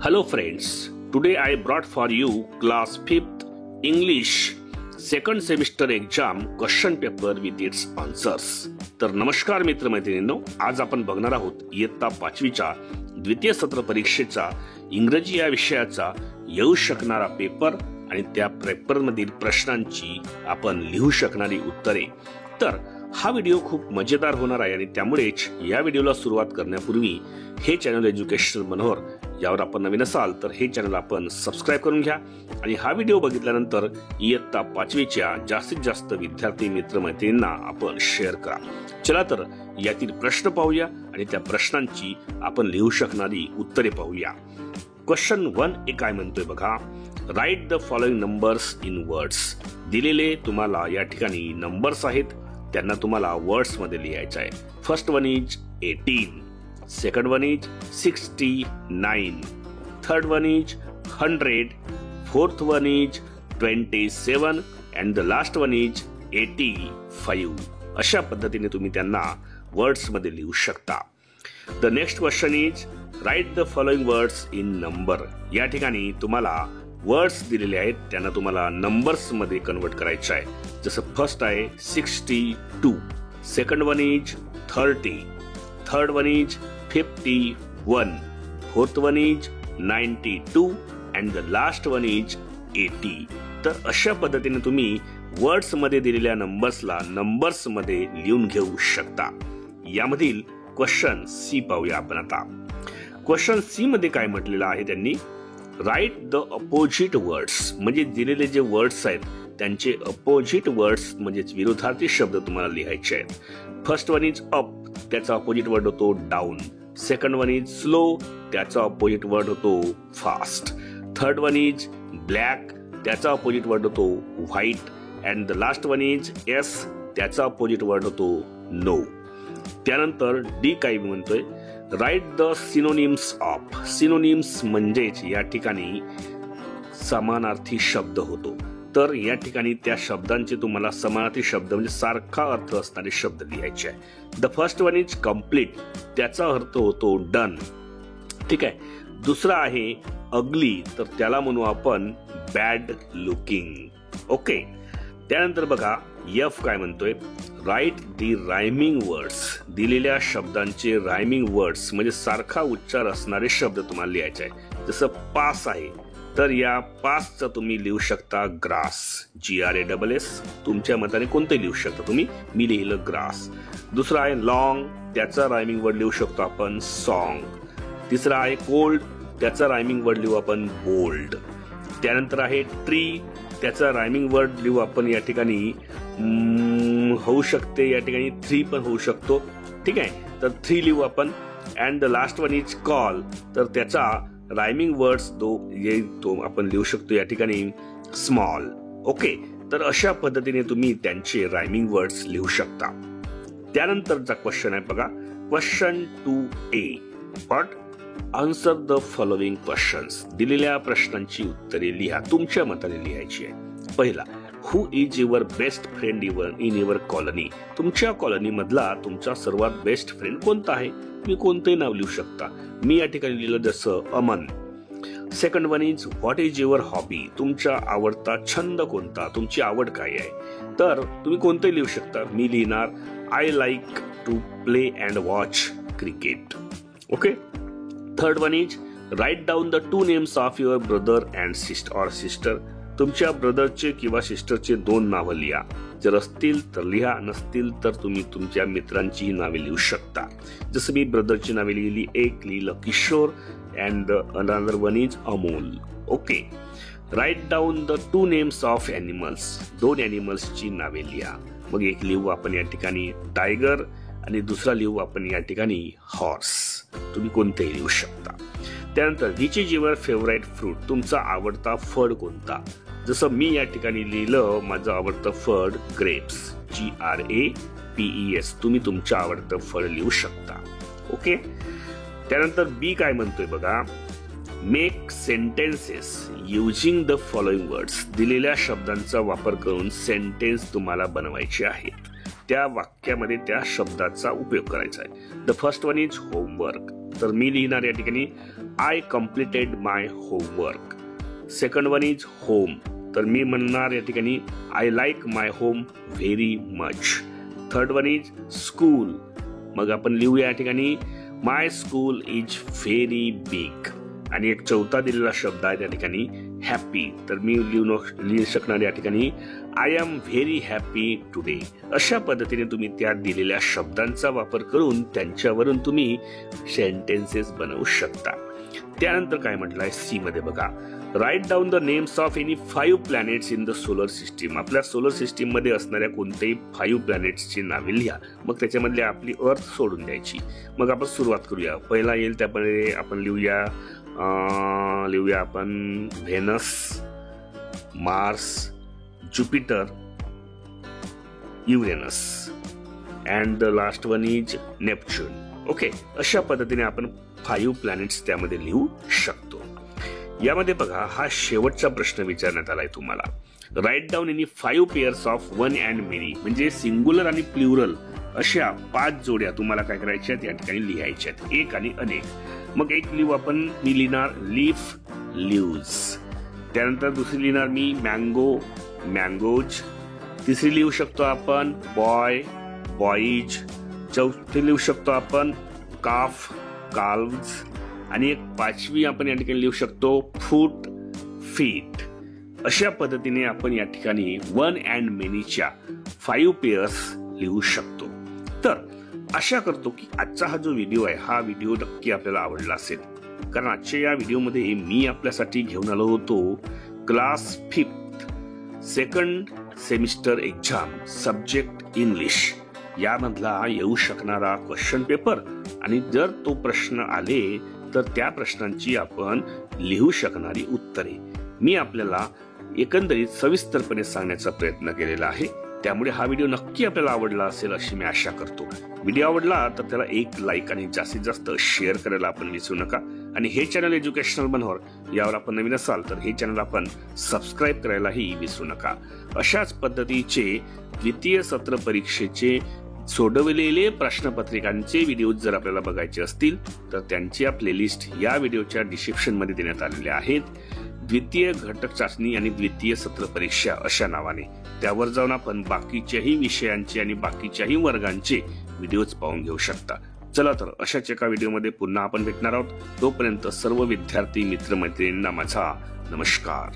Hello friends, today I brought for you class 5th English second semester exam question paper with its answers. तर नमस्कार मित्रमैत्रिणींनो, आज आपण बघणार आहोत इयत्ता 5वीच्या द्वितीय सत्र परीक्षेचा इंग्रजी या विषयाचा येऊ शकणारा पेपर आणि त्या पेपरमधील प्रश्नांची आपण लिहू शकणारी उत्तरे. तर हा व्हिडिओ खूप मजेदार होणार आहे आणि त्यामुळेच या व्हिडिओला सुरुवात करण्यापूर्वी हे चॅनल एज्युकेशनल मनोहर यावर आपण नवीन असाल तर हे चॅनल आपण सबस्क्राइब करून घ्या आणि हा व्हिडिओ बघितल्यानंतर इयत्ता 5वीच्या जास्तीत जास्त विद्यार्थी मित्रमैत्रिणींना आपण शेअर करा. चला तर यातील प्रश्न पाहूया आणि त्या प्रश्नांची आपण लिहू शकणारी उत्तरे पाहूया. क्वेश्चन 1 काय म्हणतोय बघा. Write the following numbers in words. दिलेले तुम्हाला या ठिकाणी नंबर्स आहेत, त्यांना तुम्हाला वर्ड्स मध्ये लिहायचं आहे. First one is 18, second one is 69, third one is 100, fourth one is 27 and the last one is 85. अशा पद्धतीने तुम्ही त्यांना वर्ड्स मध्ये लिहू शकता. The next question is write the following words in number. या ठिकाणी तुम्हाला वर्ड्स दिलेले आहेत, त्यांना तुम्हाला नंबर्स मध्ये कन्वर्ट करायचं आहे. जसं फर्स्ट आहे 62, second one is 30, third one is 51, fourth one is 92 and the last one is 80. तर अशा पद्धतीने तुम्ही वर्ड्स मध्ये दिलेल्या नंबर्सला नंबर्स मध्ये लिहून घेऊ शकता. यामधील क्वेश्चन सी पाहूया आपण आता. क्वेश्चन सी मध्ये काय म्हटलेलं आहे त्यांनी, राईट द अपोजिट वर्ड्स. म्हणजे दिलेले जे वर्ड्स आहेत त्यांचे अपोजिट वर्ड्स म्हणजे विरोधार्थी शब्द तुम्हाला लिहायचे आहेत. फर्स्ट वन इज अप, त्याचा अपोजिट वर्ड होतो down. Second one is slow, त्याचा अपोजिट वर्ड होतो fast. Third one is black, त्याचा अपोजिट वर्ड होतो white. And the last one is S, त्याचा अपोजिट वर्ड होतो नो. त्यानंतर डी काय म्हणतोय, write the synonyms of. Synonyms म्हणजेच या ठिकाणी समानार्थी शब्द होतो. तर या ठिकाणी त्या शब्दांचे तुम्हाला समानार्थी शब्द म्हणजे सारखा अर्थ असणारे शब्द लिहायचे आहे. The first one is complete, त्याचा अर्थ होतो डन. ठीक आहे. दुसरा आहे अगली, तर त्याला म्हणू आपण बॅड लुकिंग. ओके. त्यानंतर बघा एफ काय म्हणतोय, राईट दी रायमिंग वर्ड्स. दिलेल्या शब्दांचे रायमिंग वर्ड्स म्हणजे सारखा उच्चार असणारे शब्द तुम्हाला लिहायचे आहे. जसं पास आहे तर या पासचं तुम्ही लिहू शकता ग्रास, GRASS. तुमच्या मताने कोणते लिहू शकता तुम्ही. मी लिहिलं ग्रास. दुसरा आहे लॉंग, त्याचा रायमिंग वर्ड लिहू शकतो आपण सॉन्ग. तिसरा आहे कोल्ड, त्याचा रायमिंग वर्ड लिहू आपण बोल्ड. त्यानंतर आहे ट्री, त्याचा रायमिंग वर्ड लिहू आपण या ठिकाणी होऊ शकते, या ठिकाणी 3 पण होऊ शकतो. ठीक आहे. तर 3 लिहू आपण. And the last one is call, तर त्याचा रायमिंग वर्ड्स तो आपण लिहू शकतो या ठिकाणी स्मॉल. ओके. तर अशा पद्धतीने तुम्ही त्यांचे रायमिंग वर्ड्स लिहू शकता. त्यानंतरचा क्वेश्चन आहे बघा, question 2A. What answer the following questions. दिलेल्या प्रश्नांची उत्तरे लिहा, तुमच्या मताने लिहायची आहे. पहिला, who is your best friend in your colony. तुमच्या कॉलनी मधला तुमचा सर्वात बेस्ट फ्रेंड कोणता आहे. मी कोणतेही नाव लिहू शकता. मी या ठिकाणी लिहिलं जसं Aman. Second one is what is your hobby. तुमचा आवडता छंद कोणता, तुमची आवड काय आहे. तर तुम्ही कोणतेही लिहू शकता. मी लिहिणार I like to play and watch cricket. Okay. Third one is write down the 2 names of your brother and sister. तुमच्या ब्रदरचे किंवा सिस्टरचे 2 नावं लिहा. जर असतील तर लिहा, नसतील तर तुम्ही तुमच्या मित्रांची नावे लिहू शकता. जसं मी ब्रदरची नावे लिहिली, एक लिहिलं Kishore and another one is Amol. Okay. Write down the 2 names of animals. 2 ॲनिमल्सची नावे लिहा. मग एक लिहू आपण या ठिकाणी टायगर आणि दुसरा लिहू आपण या ठिकाणी हॉर्स. तुम्ही कोणतेही लिहू शकता. त्यानंतर which is your favourite fruit. तुमचा आवडता फळ कोणता. जसं मी या ठिकाणी लिहिलं माझं आवडतं फळ ग्रेप्स, GRAPES. तुम्ही तुमचं आवडतं फळ लिहू शकता. ओके. त्यानंतर बी काय म्हणतोय बघा, make sentences using the following words. दिलेल्या शब्दांचा वापर करून सेंटेन्स तुम्हाला बनवायचे आहेत. त्या वाक्यामध्ये त्या शब्दाचा उपयोग करायचा आहे. The first one is homework. तर मी लिहिणार या ठिकाणी I completed my homework. Second one is home. तर मी म्हणणार या ठिकाणी I like my home very much. Third one is school. मग आपण लिहूया या ठिकाणी माय स्कूल इज व्हेरी बिग. आणि एक चौथा दिलेला शब्द आहे त्या ठिकाणी हॅपी. तर मी लिहू शकणार या ठिकाणी I am very happy today. अशा पद्धतीने तुम्ही त्या दिलेल्या शब्दांचा वापर करून त्यांच्यावरून तुम्ही सेंटेन्सेस बनवू शकता. त्यानंतर काय म्हटलंय सी मध्ये बघा, write down the names of any 5 planets in the solar system. आपल्या सोलर सिस्टीम मध्ये असणाऱ्या कोणत्याही 5 प्लॅनेट्सची नावे लिहा. मग त्याच्यामधली आपली अर्थ सोडून द्यायची. मग आपण सुरुवात करूया. पहिला येईल त्यामध्ये आपण लिहूया आपण Venus, Mars, Jupiter, Uranus and the last one is Neptune. Okay, अशा पद्धतीने आपण 5 प्लॅनेट्स त्यामध्ये लिहू शकतो. यामध्ये बघा, हा शेवटचा प्रश्न विचारण्यात आलाय तुम्हाला. Write down any 5 pairs of one and many. म्हणजे सिंग्युलर आणि प्लुरल अशा 5 जोड्या तुम्हाला काय करायच्या या ठिकाणी लिहायच्या, एक आणि अनेक. मग एक लिहू आपण, मी लिहिणार लीफ, लिव्ज. त्यानंतर दुसरी लिहिणार मी मँगो, मँगोज. तिसरी लिहू शकतो आपण बॉय, बॉईज. चौथी लिहू शकतो आपण काफ, काल्व्ज. आणि एक 5वी आपण या ठिकाणी लिहू शकतो फूट, फीट. अशा पद्धतीने आपण या ठिकाणी वन अँड मेनीच्या 5 पेअर्स लिहू शकतो. तर आशा करतो की आजचा हा जो व्हिडिओ आहे, हा व्हिडिओ नक्की आपल्याला आवडला असेल. कारण आजच्या या व्हिडिओमध्ये मी आपल्यासाठी घेऊन आलो होतो class 5th second semester exam subject English यामधला येऊ शकणारा क्वेश्चन पेपर. आणि जर तो प्रश्न आले तर त्या प्रश्नांची आपण लिहू शकणारी उत्तरे मी आपल्याला एकंदरीत सविस्तरपणे सांगण्याचा प्रयत्न केलेला आहे. त्यामुळे हा व्हिडिओ नक्की आपल्याला आवडला असेल अशी मी आशा करतो. व्हिडिओ आवडला तर त्याला एक लाईक आणि जास्तीत जास्त शेअर करायला आपण विसरू नका. आणि हे चॅनल एज्युकेशनल बनवर यावर आपण नवीन असाल तर हे चॅनल आपण सबस्क्राईब करायलाही विसरू नका. अशाच पद्धतीचे द्वितीय सत्र परीक्षेचे सोडवलेले प्रश्नपत्रिकांचे व्हिडिओ जर आपल्याला बघायचे असतील तर त्यांच्या प्लेलिस्ट या व्हिडिओच्या डिस्क्रिप्शन मध्ये देण्यात आलेल्या आहेत. द्वितीय घटक चाचणी आणि द्वितीय सत्र परीक्षा अशा नावाने त्यावर जाऊन आपण बाकीच्याही विषयांचे आणि बाकीच्याही वर्गांचे व्हिडिओज पाहून घेऊ शकता. चला तर अशाच एका व्हिडिओमध्ये पुन्हा आपण भेटणार आहोत. तोपर्यंत सर्व विद्यार्थी मित्रमैत्रिणींना माझा नमस्कार.